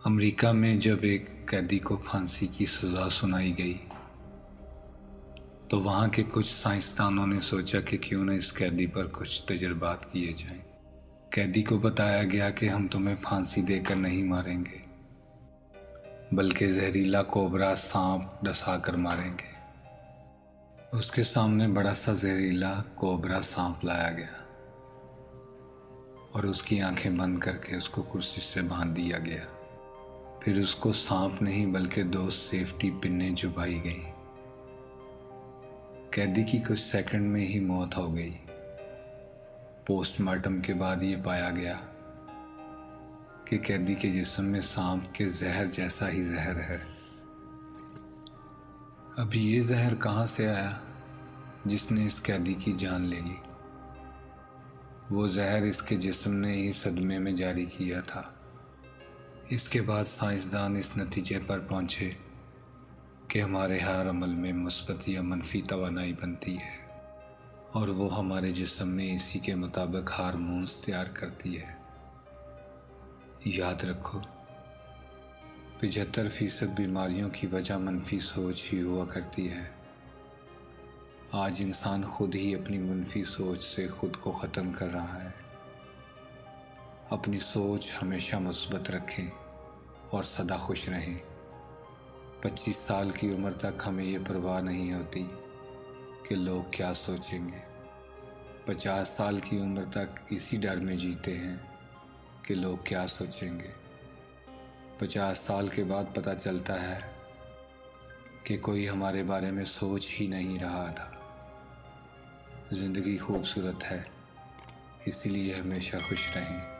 America में जब एक कैदी को फांसी की सज़ा सुनाई गई तो वहाँ के कुछ साइंसदानों ने सोचा कि क्यों न इस कैदी पर कुछ तजुर्बात किए जाएं। कैदी को बताया गया कि हम तुम्हें फांसी देकर नहीं मारेंगे, बल्कि जहरीला कोबरा सांप डसा कर मारेंगे। उसके सामने बड़ा सा जहरीला कोबरा सांप लाया गया और उसकी आंखें बंद करके उसको कुर्सी से बांध दिया गया। फिर उसको सांप नहीं बल्कि 2 सेफ्टी पिनें चुभाई गई। कैदी की कुछ सेकंड में ही मौत हो गई। पोस्टमार्टम के बाद ये पाया गया कि कैदी के जिस्म में सांप के जहर जैसा ही जहर है। अभी ये जहर कहाँ से आया जिसने इस कैदी की जान ले ली? वो जहर इसके जिस्म ने ही सदमे में जारी किया था। इसके बाद साइंसदान इस नतीजे पर पहुंचे कि हमारे हर अमल में मुस्बत या मनफी तवानाई बनती है और वो हमारे जिस्म में इसी के मुताबिक हार्मोन्स तैयार करती है। याद रखो, 75% बीमारियों की वजह मनफी सोच ही हुआ करती है। आज इंसान खुद ही अपनी मनफी सोच से खुद को ख़त्म कर रहा है। अपनी सोच हमेशा मुस्बत रखें और सदा खुश रहें। 25 साल की उम्र तक हमें ये परवाह नहीं होती कि लोग क्या सोचेंगे। 50 साल की उम्र तक इसी डर में जीते हैं कि लोग क्या सोचेंगे। 50 साल के बाद पता चलता है कि कोई हमारे बारे में सोच ही नहीं रहा था। ज़िंदगी खूबसूरत है, इसीलिए हमेशा खुश रहें।